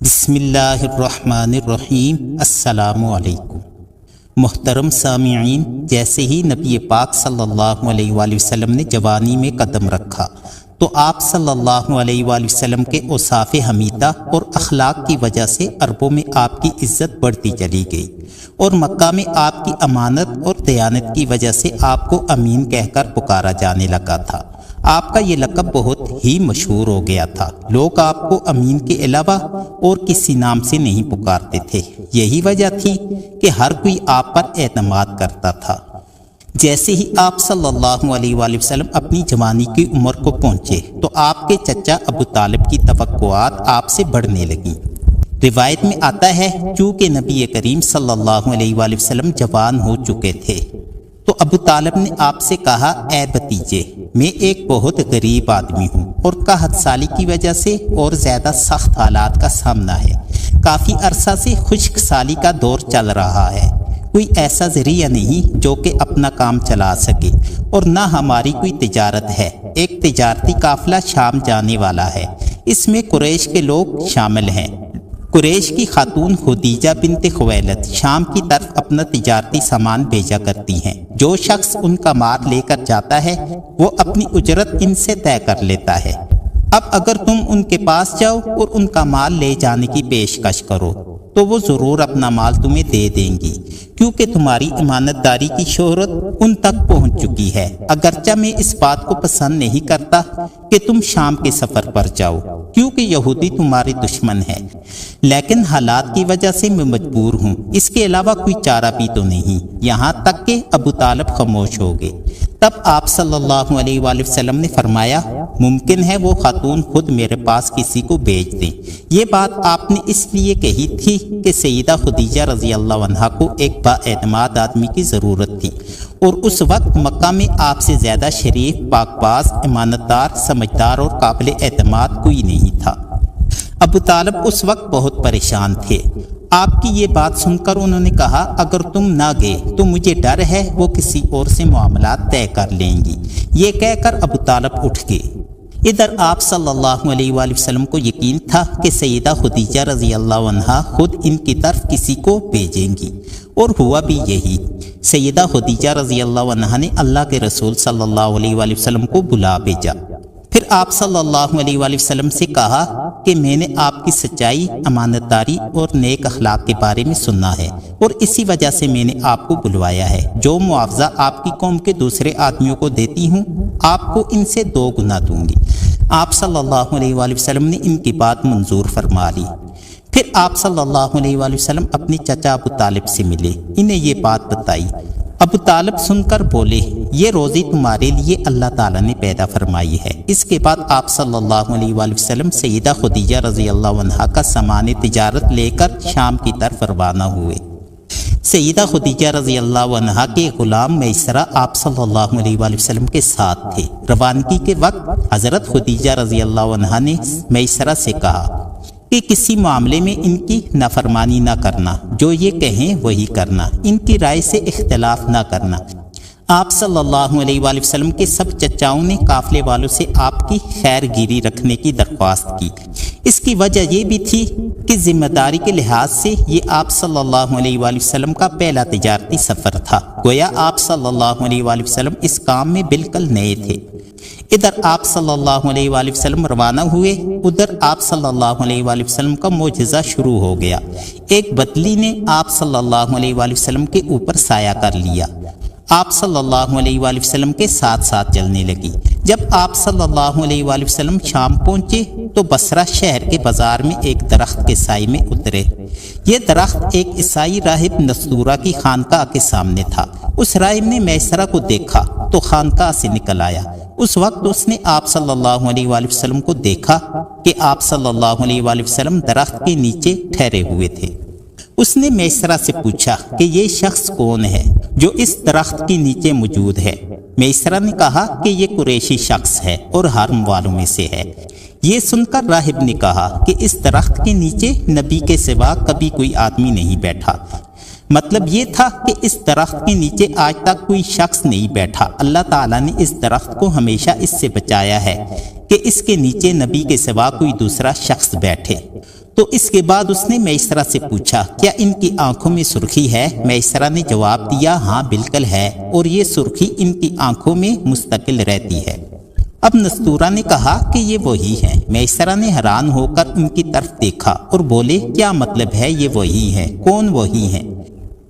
بسم اللہ الرحمن الرحیم۔ السلام علیکم محترم سامعین، جیسے ہی نبی پاک صلی اللہ علیہ وآلہ وسلم نے جوانی میں قدم رکھا تو آپ صلی اللہ علیہ وآلہ وسلم کے اوصاف حمیدہ اور اخلاق کی وجہ سے عربوں میں آپ کی عزت بڑھتی چلی گئی، اور مکہ میں آپ کی امانت اور دیانت کی وجہ سے آپ کو امین کہہ کر پکارا جانے لگا تھا۔ آپ کا یہ لقب بہت ہی مشہور ہو گیا تھا۔ لوگ آپ کو امین کے علاوہ اور کسی نام سے نہیں پکارتے تھے۔ یہی وجہ تھی کہ ہر کوئی آپ پر اعتماد کرتا تھا۔ جیسے ہی آپ صلی اللہ علیہ وآلہ وسلم اپنی جوانی کی عمر کو پہنچے تو آپ کے چچا ابو طالب کی توقعات آپ سے بڑھنے لگیں۔ روایت میں آتا ہے چونکہ نبی کریم صلی اللہ علیہ وآلہ وسلم جوان ہو چکے تھے تو ابو طالب نے آپ سے کہا، اے بھتیجے، میں ایک بہت غریب آدمی ہوں اور قحط سالی کی وجہ سے اور زیادہ سخت حالات کا سامنا ہے۔ کافی عرصہ سے خشک سالی کا دور چل رہا ہے۔ کوئی ایسا ذریعہ نہیں جو کہ اپنا کام چلا سکے، اور نہ ہماری کوئی تجارت ہے۔ ایک تجارتی قافلہ شام جانے والا ہے، اس میں قریش کے لوگ شامل ہیں۔ قریش کی خاتون خدیجہ بنت خویلد شام کی طرف اپنا تجارتی سامان بھیجا کرتی ہیں۔ جو شخص ان کا مال لے کر جاتا ہے وہ اپنی اجرت ان سے طے کر لیتا ہے۔ اب اگر تم ان کے پاس جاؤ اور ان کا مال لے جانے کی پیشکش کرو تو وہ ضرور اپنا مال تمہیں دے دیں گی، کیونکہ تمہاری امانت داری کی شہرت ان تک پہنچ چکی ہے۔ اگرچہ میں اس بات کو پسند نہیں کرتا کہ تم شام کے سفر پر جاؤ، کیونکہ یہودی تمہارے دشمن ہے، لیکن حالات کی وجہ سے میں مجبور ہوں۔ اس کے علاوہ کوئی چارہ بھی تو نہیں۔ یہاں تک کہ ابو طالب خاموش ہو گئے۔ تب آپ صلی اللہ علیہ وآلہ وسلم نے فرمایا، ممکن ہے وہ خاتون خود میرے پاس کسی کو بھیج دیں۔ یہ بات آپ نے اس لیے کہی تھی کہ سیدہ خدیجہ رضی اللہ عنہا کو ایک با اعتماد آدمی کی ضرورت تھی، اور اس وقت مکہ میں آپ سے زیادہ شریف، پاک باز، امانت دار، سمجھدار اور قابل اعتماد کوئی نہیں تھا۔ ابو طالب اس وقت بہت پریشان تھے۔ آپ کی یہ بات سن کر انہوں نے کہا، اگر تم نہ گئے تو مجھے ڈر ہے وہ کسی اور سے معاملات طے کر لیں گی۔ یہ کہہ کر ابو طالب اٹھ گئے۔ ادھر آپ صلی اللہ علیہ وآلہ وسلم کو یقین تھا کہ سیدہ خدیجہ رضی اللہ عنہا خود ان کی طرف کسی کو بھیجیں گی، اور ہوا بھی یہی۔ سیدہ خدیجہ رضی اللہ عنہا نے اللہ کے رسول صلی اللہ علیہ وآلہ وسلم کو بلا بھیجا۔ پھر آپ صلی اللہ علیہ وآلہ وسلم سے کہا کہ میں نے آپ کی سچائی، امانت داری اور نیک اخلاق کے بارے میں سنا ہے، اور اسی وجہ سے میں نے آپ کو بلوایا ہے۔ جو معاوضہ آپ کی قوم کے دوسرے آدمیوں کو دیتی ہوں، آپ کو ان سے 2 گنا دوں گی۔ آپ صلی اللہ علیہ وآلہ وسلم نے ان کی بات منظور فرما لی۔ پھر آپ صلی اللہ علیہ وآلہ وسلم اپنے چچا ابو طالب سے ملے، انہیں یہ بات بتائی۔ ابو طالب سن کر بولے، یہ روزی تمہارے لیے اللہ تعالیٰ نے پیدا فرمائی ہے۔ اس کے بعد آپ صلی اللہ علیہ وآلہ وسلم سیدہ خدیجہ رضی اللہ عنہا کا سامان تجارت لے کر شام کی طرف روانہ ہوئے۔ سیدہ خدیجہ رضی اللہ عنہا کے غلام میسرہ آپ صلی اللہ علیہ وآلہ وسلم کے ساتھ تھے۔ روانگی کے وقت حضرت خدیجہ رضی اللہ عنہا نے میسرہ سے کہا کہ کسی معاملے میں ان کی نافرمانی نہ کرنا، جو یہ کہیں وہی کرنا، ان کی رائے سے اختلاف نہ کرنا۔ آپ صلی اللہ علیہ وآلہ وسلم کے سب چچاؤں نے قافلے والوں سے آپ کی خیر گیری رکھنے کی درخواست کی۔ اس کی وجہ یہ بھی تھی کہ ذمہ داری کے لحاظ سے یہ آپ صلی اللہ علیہ وآلہ وسلم کا پہلا تجارتی سفر تھا، گویا آپ صلی اللہ علیہ وآلہ وسلم اس کام میں بالکل نئے تھے۔ ادھر آپ صلی اللہ علیہ وآلہ وسلم روانہ ہوئے، ادھر آپ صلی اللہ علیہ وآلہ وسلم کا معجزہ شروع ہو گیا۔ ایک بدلی نے آپ صلی اللہ علیہ وآلہ وسلم کے اوپر سایہ کر لیا۔ آپ صلی اللہ علیہ وآلہ وسلم کے ساتھ ساتھ چلنے لگی۔ جب آپ صلی اللہ علیہ وآلہ وسلم شام پہنچے تو بصرہ شہر کے بازار میں ایک درخت کے سائے میں اترے۔ یہ درخت ایک عیسائی راہب نستورہ کی خانقاہ کے سامنے تھا۔ اس راہب نے میسرہ کو دیکھا تو خانقاہ سے نکل آیا۔ اس وقت اس نے آپ صلی اللہ علیہ وآلہ وسلم کو دیکھا کہ آپ صلی اللہ علیہ وآلہ وسلم درخت کے نیچے ٹھہرے ہوئے تھے۔ اس نے میسرہ سے پوچھا کہ یہ شخص کون ہے جو اس درخت کے نیچے موجود ہے؟ میسرہ نے کہا کہ یہ قریشی شخص ہے اور حرم والوں میں سے ہے۔ یہ سن کر راہب نے کہا کہ اس درخت کے نیچے نبی کے سوا کبھی کوئی آدمی نہیں بیٹھا۔ مطلب یہ تھا کہ اس درخت کے نیچے آج تک کوئی شخص نہیں بیٹھا۔ اللہ تعالیٰ نے اس درخت کو ہمیشہ اس سے بچایا ہے کہ اس کے نیچے نبی کے سوا کوئی دوسرا شخص بیٹھے۔ تو اس کے بعد اس نے میسرہ سے پوچھا کیا ان کی آنکھوں میں سرخی ہے؟ میسرہ نے جواب دیا ہاں بالکل ہے، اور یہ سرخی ان کی آنکھوں میں مستقل رہتی ہے۔ اب نستورہ نے کہا کہ یہ وہی ہے۔ میسرہ نے حیران ہو کر ان کی طرف دیکھا اور بولے کیا مطلب ہے یہ وہی ہے؟ کون وہی ہے؟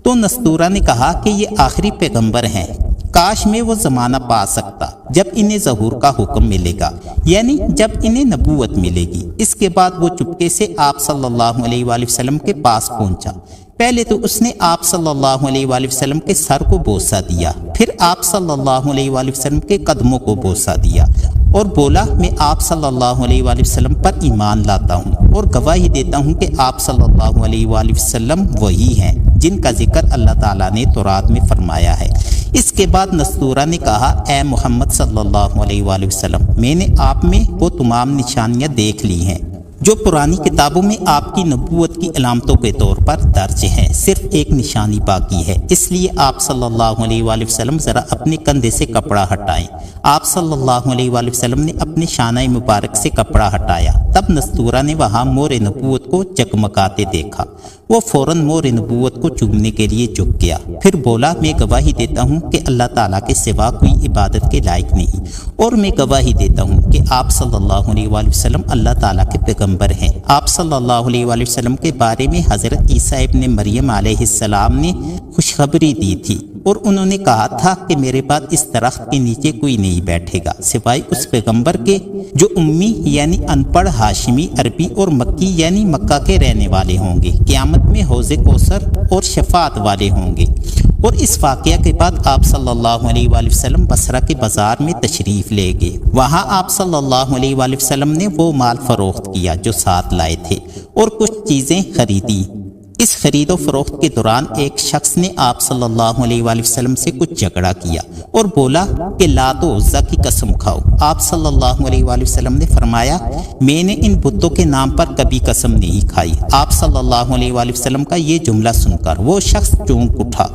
تو نستورہ نے کہا کہ یہ آخری پیغمبر ہیں، کاش میں وہ زمانہ پا سکتا جب انہیں ظہور کا حکم ملے گا، یعنی جب انہیں نبوت ملے گی۔ اس کے بعد وہ چپکے سے آپ صلی اللہ علیہ وآلہ وسلم کے پاس پہنچا۔ پہلے تو اس نے آپ صلی اللہ علیہ وآلہ وسلم کے سر کو بوسہ دیا، پھر آپ صلی اللہ علیہ وآلہ وسلم کے قدموں کو بوسہ دیا اور بولا میں آپ صلی اللہ علیہ وآلہ وسلم پر ایمان لاتا ہوں اور گواہی دیتا ہوں کہ آپ صلی اللہ علیہ وآلہ وسلم وہی ہیں جن کا ذکر اللہ تعالیٰ نے تورات میں فرمایا ہے۔ اس کے بعد نستورہ نے کہا اے محمد صلی اللہ علیہ وآلہ وسلم، میں نے آپ میں وہ تمام نشانیاں دیکھ لی ہیں جو پرانی کتابوں میں آپ کی نبوت کی علامتوں کے طور پر درج ہیں، صرف ایک نشانی باقی ہے، اس لیے آپ صلی اللہ علیہ وآلہ وسلم ذرا اپنے کندھے سے کپڑا ہٹائیں۔ آپ صلی اللہ علیہ وآلہ وسلم نے اپنے شانہ مبارک سے کپڑا ہٹایا، تب نستورہ نے وہاں مور نبوت کو جگمگاتے دیکھا۔ وہ فوراً مور نبوت کو چومنے کے لیے جھک گیا، پھر بولا میں گواہی دیتا ہوں کہ اللہ تعالیٰ کے سوا کوئی عبادت کے لائق نہیں، اور میں گواہی دیتا ہوں کہ آپ صلی اللہ علیہ وآلہ وسلم اللہ تعالیٰ کے پیغمبر ہیں۔ آپ صلی اللہ علیہ وآلہ وسلم کے بارے میں حضرت عیسیٰ ابن مریم علیہ السلام نے خوشخبری دی تھی اور انہوں نے کہا تھا کہ میرے بعد اس درخت کے نیچے کوئی نہیں بیٹھے گا سوائے اس پیغمبر کے جو امی یعنی ان پڑھ ہاشمی عربی اور مکی یعنی مکہ کے رہنے والے ہوں گے، قیامت میں حوض کوثر اور شفاعت والے ہوں گے۔ اور اس واقعہ کے بعد آپ صلی اللہ علیہ وآلہ وسلم بصرہ کے بازار میں تشریف لے گئے۔ وہاں آپ صلی اللہ علیہ وآلہ وسلم نے وہ مال فروخت کیا جو ساتھ لائے تھے اور کچھ چیزیں خریدی۔ اس خرید و فروخت کے دوران ایک شخص نے آپ صلی اللہ علیہ وآلہ وسلم سے کچھ جھگڑا کیا اور بولا کہ لات و عزا کی قسم کھاؤ۔ آپ صلی اللہ علیہ وآلہ وسلم نے فرمایا میں نے ان بتوں کے نام پر کبھی قسم نہیں کھائی۔ آپ صلی اللہ علیہ وآلہ وسلم کا یہ جملہ سن کر وہ شخص چونک اٹھا،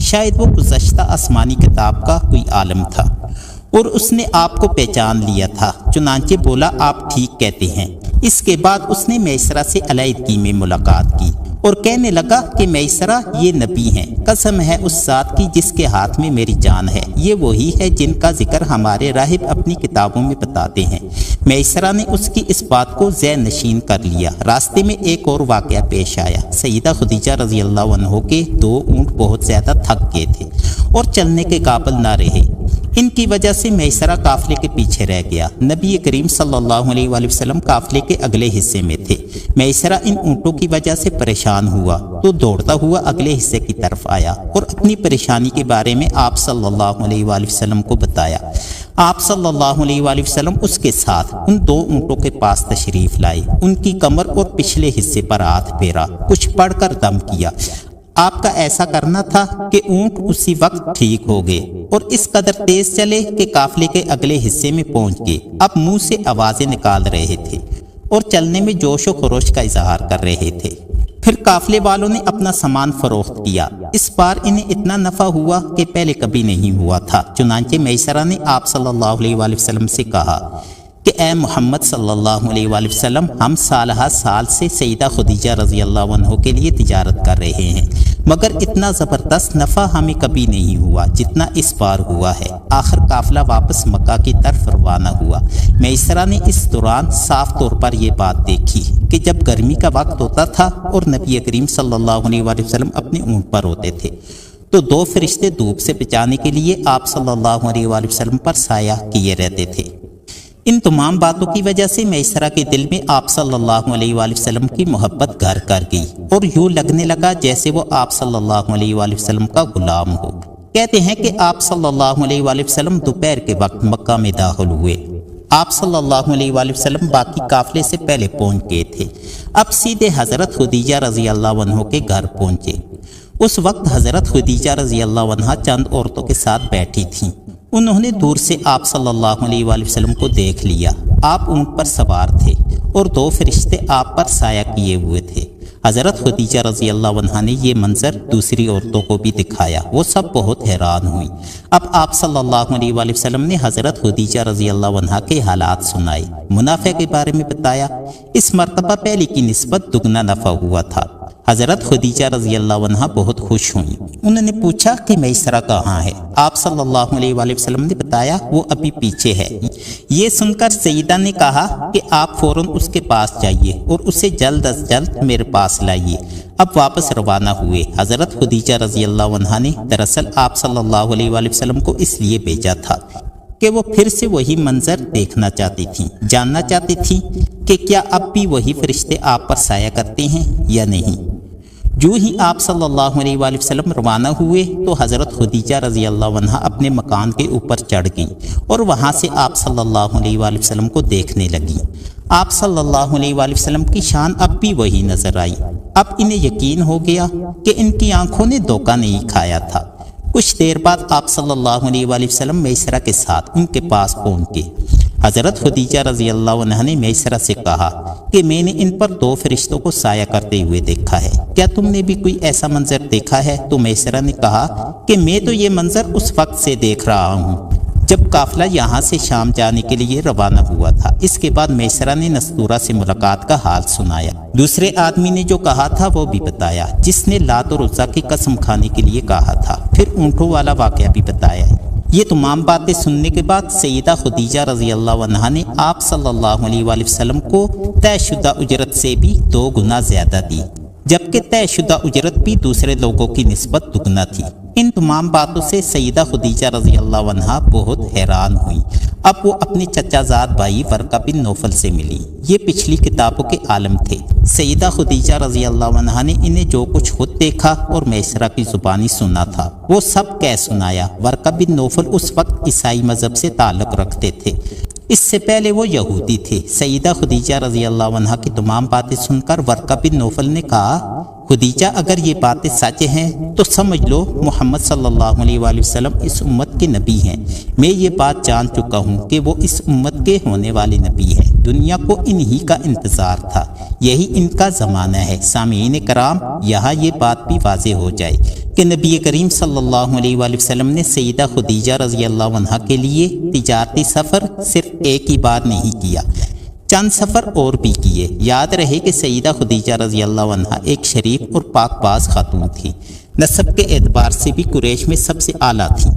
شاید وہ گزشتہ آسمانی کتاب کا کوئی عالم تھا اور اس نے آپ کو پہچان لیا تھا، چنانچہ بولا آپ ٹھیک کہتے ہیں۔ اس کے بعد اس نے میسرہ سے علیحدگی میں ملاقات کی اور کہنے لگا کہ میسرہ یہ نبی ہیں، قسم ہے اس ذات کی جس کے ہاتھ میں میری جان ہے، یہ وہی ہے جن کا ذکر ہمارے راہب اپنی کتابوں میں بتاتے ہیں۔ میسرہ نے اس کی اس بات کو ذہن نشین کر لیا۔ راستے میں ایک اور واقعہ پیش آیا۔ سیدہ خدیجہ رضی اللہ عنہ کے 2 اونٹ بہت زیادہ تھک گئے تھے اور چلنے کے قابل نہ رہے، ان کی وجہ سے میسرہ قافلے کے پیچھے رہ گیا۔ نبی کریم صلی اللہ علیہ وآلہ وسلم قافلے کے اگلے حصے میں تھے۔ میسرہ ان اونٹوں کی وجہ سے پریشان ہوا تو دوڑتا ہوا اگلے حصے کی طرف آیا اور اپنی پریشانی کے بارے میں آپ صلی اللہ علیہ وآلہ وسلم کو بتایا۔ آپ صلی اللہ علیہ وآلہ وسلم اس کے ساتھ ان 2 اونٹوں کے پاس تشریف لائے، ان کی کمر اور پچھلے حصے پر ہاتھ پھیرا، کچھ پڑھ کر دم کیا۔ آپ کا ایسا کرنا تھا کہ اونٹ اسی وقت ٹھیک ہو گئے اور اس قدر تیز چلے کہ قافلے کے اگلے حصے میں پہنچ گئے۔ اب منہ سے آوازیں نکال رہے تھے اور چلنے میں جوش و خروش کا اظہار کر رہے تھے۔ پھر قافلے والوں نے اپنا سامان فروخت کیا۔ اس بار انہیں اتنا نفع ہوا کہ پہلے کبھی نہیں ہوا تھا، چنانچہ میسرہ نے آپ صلی اللہ علیہ وآلہ وسلم سے کہا کہ اے محمد صلی اللہ علیہ وآلہ وسلم، ہم سالہ سال سے سیدہ خدیجہ رضی اللہ عنہ کے لیے تجارت کر رہے ہیں، مگر اتنا زبردست نفع ہمیں کبھی نہیں ہوا جتنا اس بار ہوا ہے۔ آخر قافلہ واپس مکہ کی طرف روانہ ہوا۔ میسرہ نے اس دوران صاف طور پر یہ بات دیکھی کہ جب گرمی کا وقت ہوتا تھا اور نبی کریم صلی اللہ علیہ وآلہ وسلم اپنے اونٹ پر ہوتے تھے تو 2 فرشتے دھوپ سے بچانے کے لیے آپ صلی اللہ علیہ وآلہ وسلم پر سایہ کیے رہتے تھے۔ ان تمام باتوں کی وجہ سے میسرہ کے دل میں آپ صلی اللہ علیہ وآلہ وسلم کی محبت گھر کر گئی اور یوں لگنے لگا جیسے وہ آپ صلی اللہ علیہ وآلہ وسلم کا غلام ہو۔ کہتے ہیں کہ آپ صلی اللہ علیہ وآلہ وسلم دوپہر کے وقت مکہ میں داخل ہوئے۔ آپ صلی اللہ علیہ وآلہ وسلم باقی قافلے سے پہلے پہنچ گئے تھے۔ اب سیدھے حضرت خدیجہ رضی اللہ عنہ کے گھر پہنچے۔ اس وقت حضرت خدیجہ رضی اللہ عنہ چند عورتوں کے ساتھ بیٹھی تھیں۔ انہوں نے دور سے آپ صلی اللہ علیہ وآلہ وسلم کو دیکھ لیا۔ آپ اونٹ پر سوار تھے اور 2 فرشتے آپ پر سایہ کیے ہوئے تھے۔ حضرت خدیجہ رضی اللہ عنہا نے یہ منظر دوسری عورتوں کو بھی دکھایا، وہ سب بہت حیران ہوئیں۔ اب آپ صلی اللہ علیہ وآلہ وسلم نے حضرت خدیجہ رضی اللہ عنہا کے حالات سنائے، منافع کے بارے میں بتایا۔ اس مرتبہ پہلے کی نسبت دگنا نفع ہوا تھا۔ حضرت خدیجہ رضی اللہ عنہا بہت خوش ہوئیں۔ انہوں نے پوچھا کہ میسرہ کہاں ہے؟ آپ صلی اللہ علیہ وآلہ وسلم نے بتایا وہ ابھی پیچھے ہے۔ یہ سن کر سیدہ نے کہا کہ آپ فوراً اس کے پاس جائیے اور اسے جلد از جلد میرے پاس لائیے۔ اب واپس روانہ ہوئے۔ حضرت خدیجہ رضی اللہ عنہا نے دراصل آپ صلی اللہ علیہ وآلہ وسلم کو اس لیے بھیجا تھا کہ وہ پھر سے وہی منظر دیکھنا چاہتی تھیں، جاننا چاہتی تھیں کہ کیا اب بھی وہی فرشتے آپ پر سایہ کرتے ہیں یا نہیں۔ جو ہی آپ صلی اللہ علیہ وآلہ وسلم روانہ ہوئے تو حضرت خدیجہ رضی اللہ عنہا اپنے مکان کے اوپر چڑھ گئیں اور وہاں سے آپ صلی اللہ علیہ وآلہ وسلم کو دیکھنے لگیں۔ آپ صلی اللہ علیہ وآلہ وسلم کی شان اب بھی وہی نظر آئی۔ اب انہیں یقین ہو گیا کہ ان کی آنکھوں نے دھوکہ نہیں کھایا تھا۔ کچھ دیر بعد آپ صلی اللہ علیہ وآلہ وسلم میسرہ کے ساتھ ان کے پاس پہنچے۔ حضرت خدیجہ رضی اللہ عنہا نے میسرہ سے کہا کہ میں نے ان پر 2 فرشتوں کو سایہ کرتے ہوئے دیکھا ہے، کیا تم نے بھی کوئی ایسا منظر دیکھا ہے؟ تو میسرہ نے کہا کہ میں تو یہ منظر اس وقت سے دیکھ رہا ہوں جب قافلہ یہاں سے شام جانے کے لیے روانہ ہوا تھا۔ اس کے بعد میسرہ نے نستورہ سے ملاقات کا حال سنایا۔ دوسرے آدمی نے جو کہا تھا وہ بھی بتایا، جس نے لات اور عزیٰ کی قسم کھانے کے لیے کہا تھا۔ پھر اونٹوں والا واقعہ بھی بتایا۔ یہ تمام باتیں سننے کے بعد سیدہ خدیجہ رضی اللہ عنہا نے آپ صلی اللہ علیہ وآلہ وسلم کو طے شدہ اجرت سے بھی 2 گنا زیادہ دی، جبکہ طے شدہ اجرت بھی دوسرے لوگوں کی نسبت دگنا تھی۔ ان تمام باتوں سے سیدہ خدیجہ رضی اللہ عنہا بہت حیران ہوئیں۔ اب وہ اپنے چچا زاد بھائی ورقہ بن نوفل سے ملی۔ یہ پچھلی کتابوں کے عالم تھے۔ سیدہ خدیجہ رضی اللہ عنہا نے انہیں جو کچھ خود دیکھا اور میسرہ کی زبانی سنا تھا وہ سب کہہ سنایا۔ ورقہ بن نوفل اس وقت عیسائی مذہب سے تعلق رکھتے تھے، اس سے پہلے وہ یہودی تھے۔ سیدہ خدیجہ رضی اللہ عنہا کی تمام باتیں سن کر ورقہ بن نوفل نے کہا، خدیجہ اگر یہ باتیں سچ ہیں تو سمجھ لو محمد صلی اللہ علیہ وآلہ وسلم اس امت کے نبی ہیں۔ میں یہ بات جان چکا ہوں کہ وہ اس امت کے ہونے والے نبی ہیں۔ دنیا کو انہی کا انتظار تھا، یہی ان کا زمانہ ہے۔ سامعین کرام، یہاں یہ بات بھی واضح ہو جائے کہ نبی کریم صلی اللہ علیہ وآلہ وسلم نے سیدہ خدیجہ رضی اللہ عنہا کے لیے تجارتی سفر صرف ایک ہی بار نہیں کیا، چند سفر اور بھی کیے۔ یاد رہے کہ سیدہ خدیجہ رضی اللہ عنہا ایک شریف اور پاک باز خاتون تھی، نسب کے اعتبار سے بھی قریش میں سب سے اعلیٰ تھی۔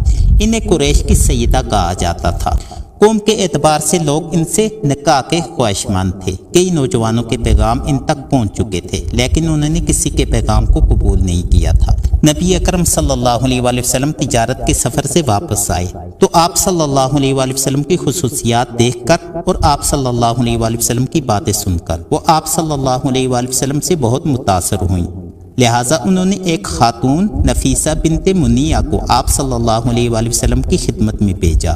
انہیں قریش کی سیدہ کہا جاتا تھا۔ قوم کے اعتبار سے لوگ ان سے نکاح کے خواہشمند تھے۔ کئی نوجوانوں کے پیغام ان تک پہنچ چکے تھے، لیکن انہوں نے کسی کے پیغام کو قبول نہیں کیا تھا۔ نبی اکرم صلی اللہ علیہ وآلہ وسلم تجارت کے سفر سے واپس آئے تو آپ صلی اللہ علیہ وآلہ وسلم کی خصوصیات دیکھ کر اور آپ صلی اللہ علیہ وآلہ وسلم کی باتیں سن کر وہ آپ صلی اللہ علیہ وآلہ وسلم سے بہت متاثر ہوئیں۔ لہٰذا انہوں نے ایک خاتون نفیسہ بنت منیہ کو آپ صلی اللہ علیہ وآلہ وسلم کی خدمت میں بھیجا۔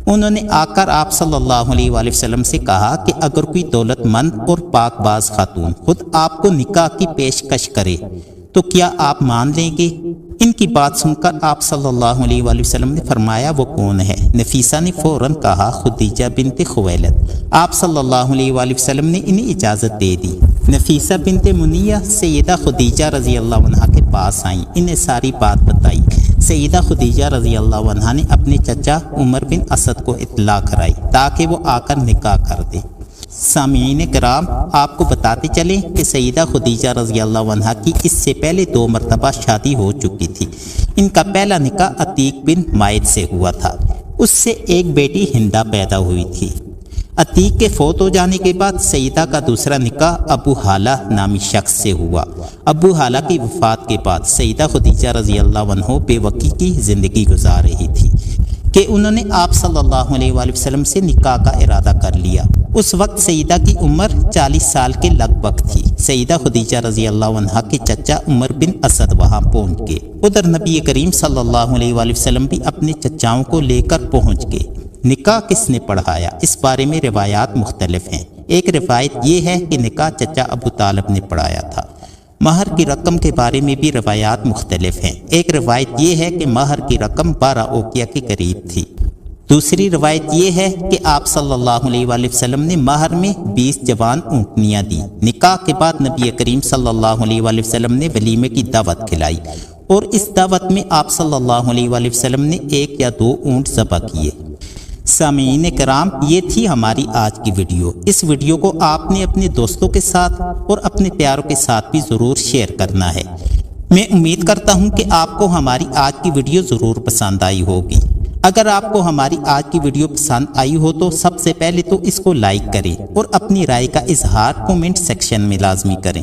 انہوں نے آ کر آپ صلی اللہ علیہ وآلہ وسلم سے کہا کہ اگر کوئی دولت مند اور پاک باز خاتون خود آپ کو نکاح کی پیشکش کرے تو کیا آپ مان لیں گے؟ ان کی بات سن کر آپ صلی اللہ علیہ وآلہ وسلم نے فرمایا وہ کون ہے؟ نفیسہ نے فوراً کہا خدیجہ بنت خویلد۔ آپ صلی اللہ علیہ وآلہ وسلم نے انہیں اجازت دے دی۔ نفیسہ بنت منیہ سیدہ خدیجہ رضی اللہ عنہا کے پاس آئیں، انہیں ساری بات بتائی۔ سیدہ خدیجہ رضی اللہ عنہا نے اپنے چچا عمر بن اسد کو اطلاع کرائی تاکہ وہ آ کر نکاح کر دے۔ سامعین کرام، آپ کو بتاتے چلیں کہ سیدہ خدیجہ رضی اللہ عنہا کی اس سے پہلے 2 مرتبہ شادی ہو چکی تھی۔ ان کا پہلا نکاح عتیق بن مائد سے ہوا تھا، اس سے ایک بیٹی ہندا پیدا ہوئی تھی۔ عتیق کے فوت ہو جانے کے بعد سیدہ کا دوسرا نکاح ابو حالہ نامی شخص سے ہوا۔ ابو حالہ کی وفات کے بعد سیدہ خدیجہ رضی اللہ عنہ بے وقی کی زندگی گزار رہی تھی کہ انہوں نے آپ صلی اللہ علیہ وآلہ وسلم سے نکاح کا ارادہ کر لیا۔ اس وقت سیدہ کی عمر 40 سال کے لگ بھگ تھی۔ سیدہ خدیجہ رضی اللہ عنہا کے چچا عمر بن اسد وہاں پہنچ گئے۔ ادھر نبی کریم صلی اللہ علیہ وآلہ وسلم بھی اپنے چچاؤں کو لے کر پہنچ گئے۔ نکاح کس نے پڑھایا؟ اس بارے میں روایات مختلف ہیں۔ ایک روایت یہ ہے کہ نکاح چچا ابو طالب نے پڑھایا تھا۔ مہر کی رقم کے بارے میں بھی روایات مختلف ہیں۔ ایک روایت یہ ہے کہ مہر کی رقم 12 اوقیہ کے قریب تھی۔ دوسری روایت یہ ہے کہ آپ صلی اللہ علیہ وآلہ وسلم نے مہر میں 20 جوان اونٹنیاں دی۔ نکاح کے بعد نبی کریم صلی اللہ علیہ وآلہ وسلم نے ولیمے کی دعوت کھلائی اور اس دعوت میں آپ صلی اللہ علیہ وآلہ وسلم نے 1 یا 2 اونٹ ذبح کیے۔ سامعین کرام، یہ تھی ہماری آج کی ویڈیو۔ اس ویڈیو کو آپ نے اپنے دوستوں کے ساتھ اور اپنے پیاروں کے ساتھ بھی ضرور شیئر کرنا ہے۔ میں امید کرتا ہوں کہ آپ کو ہماری آج کی ویڈیو ضرور پسند آئی ہوگی۔ اگر آپ کو ہماری آج کی ویڈیو پسند آئی ہو تو سب سے پہلے تو اس کو لائک کریں اور اپنی رائے کا اظہار کومنٹ سیکشن میں لازمی کریں۔